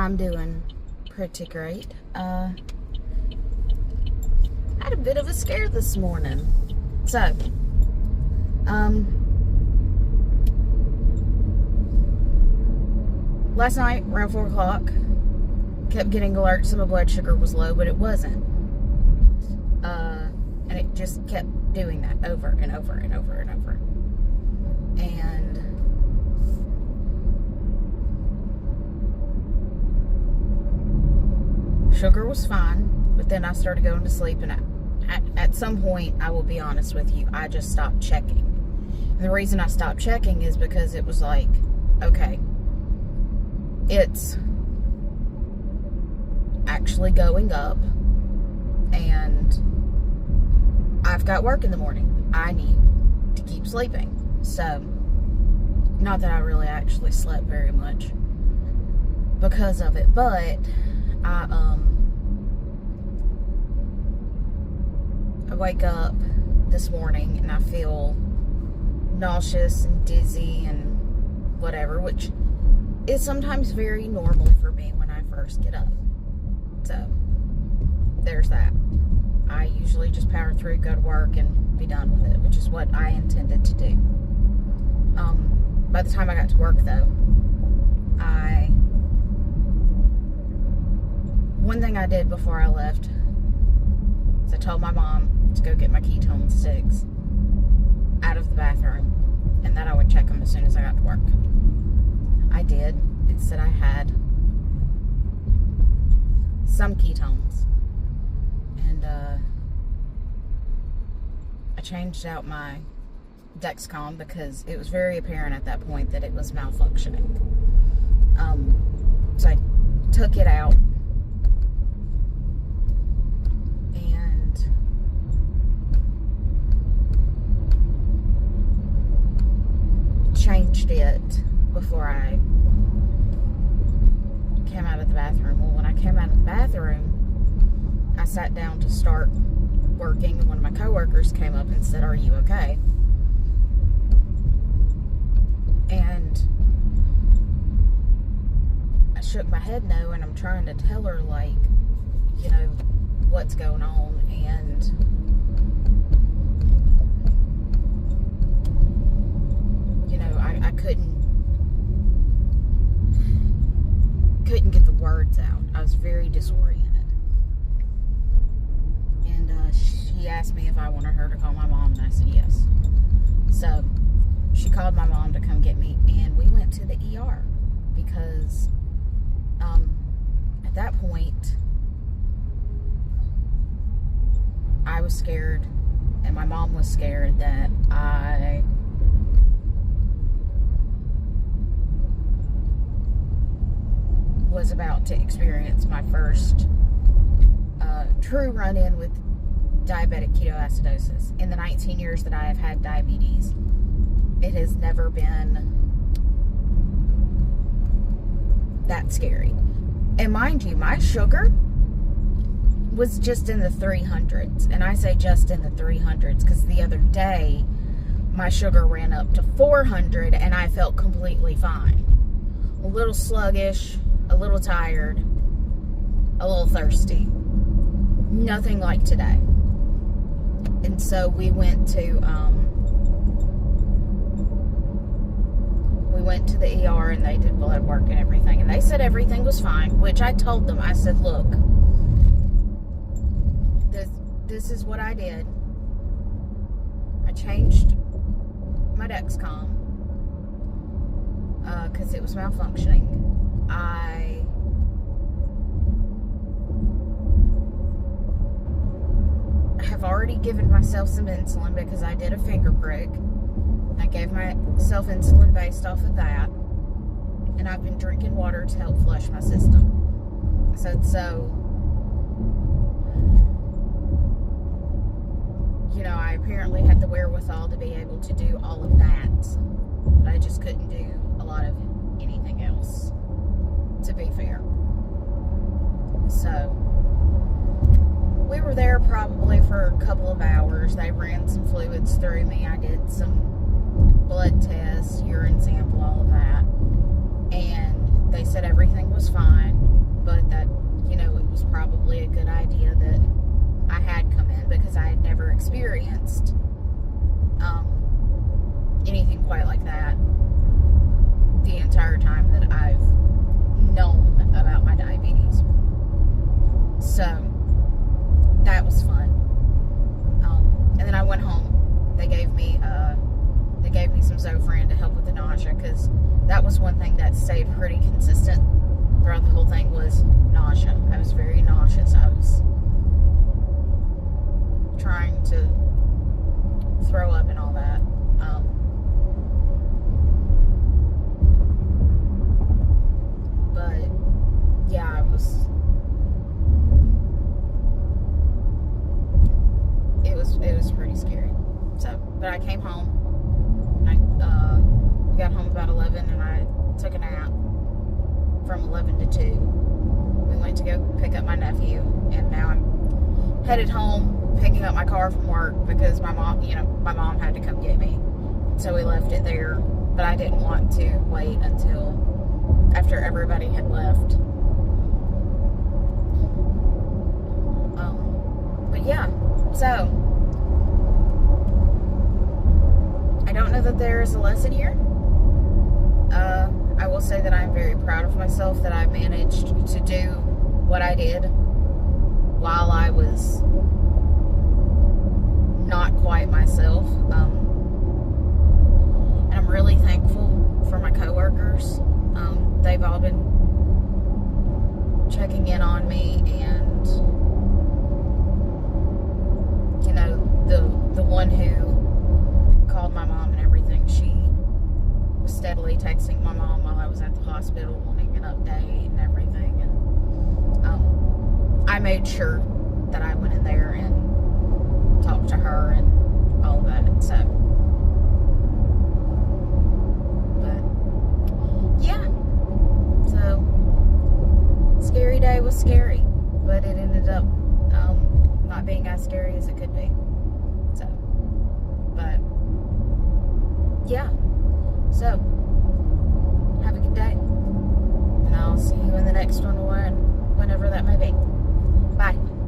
I'm doing pretty great. Had a bit of a scare this morning. So, last night around 4 o'clock, kept getting alerts that my blood sugar was low, but it wasn't. And it just kept doing that over and over and over and over. And sugar was fine, but then I started going to sleep, and at some point, I will be honest with you, I just stopped checking. And the reason I stopped checking is because it was like, okay, it's actually going up, and I've got work in the morning. I need to keep sleeping. So, not that I really actually slept very much because of it, but I wake up this morning and I feel nauseous and dizzy and whatever, which is sometimes very normal for me when I first get up. So, there's that. I usually just power through, go to work, and be done with it, which is what I intended to do. By the time I got to work, though, one thing I did before I left is I told my mom to go get my ketone sticks out of the bathroom, and that I would check them as soon as I got to work. I did. It said I had some ketones. And I changed out my Dexcom because it was very apparent at that point that it was malfunctioning. So I took it out and changed it before I came out of the bathroom. Well, when I came out of the bathroom, I sat down to start working, and one of my coworkers came up and said, "Are you okay?" And I shook my head no, and I'm trying to tell her, like, you know, what's going on, and you know, I couldn't get the words out. I was very disoriented. And she asked me if I wanted her to call my mom, and I said yes. So she called my mom to come get me, and we went to the ER because at that point I was scared, and my mom was scared that I was about to experience my first true run-in with diabetic ketoacidosis. In the 19 years that I have had diabetes, it has never been that scary. And mind you, my sugar was just in the 300s. And I say just in the 300s because the other day my sugar ran up to 400 and I felt completely fine. A little sluggish, a little tired, a little thirsty. Nothing like today. And so we went to the ER, and they did blood work and everything, and they said everything was fine, which I told them. I said, look, this is what I did. I changed my Dexcom because it was malfunctioning. I have already given myself some insulin because I did a finger prick. I gave myself insulin based off of that, and I've been drinking water to help flush my system. I said, so, you know, I apparently had the wherewithal to be able to do all of that, but I just couldn't do a lot of anything else, to be fair. So we were there probably for a couple of hours. They ran some fluids through me. I did some blood tests, urine sample, all of that. And they said everything was fine. but that, you know, it was probably a good idea that I had come in because I had never experienced anything quite like that the entire time that I've known about my diabetes. So that was fun. And then I went home. They gave me some Zofran to help with the nausea, because that was one thing that stayed pretty consistent throughout the whole thing was nausea. I was very nauseous. I was trying to throw up and all that. But yeah, it was pretty scary. So, but I came home. We got home about 11, and I took a nap from 11 to 2. We went to go pick up my nephew, and now I'm headed home, picking up my car from work because my mom had to come get me. So we left it there, but I didn't want to wait until after everybody had left. But yeah, so I don't know that there is a lesson here. I will say that I'm very proud of myself that I managed to do what I did while I was not quite myself. And I'm really thankful for my coworkers. They've all been checking in on me, and you know, the one who called my mom and everything, she was steadily texting my mom while I was at the hospital wanting an update and everything, and I made sure that I went in there and talked to her and all of that. So, but yeah, so scary day was scary, but it ended up not being as scary as it could be. So, but yeah, so have a good day, and I'll see you in the next one, whenever that may be. Bye.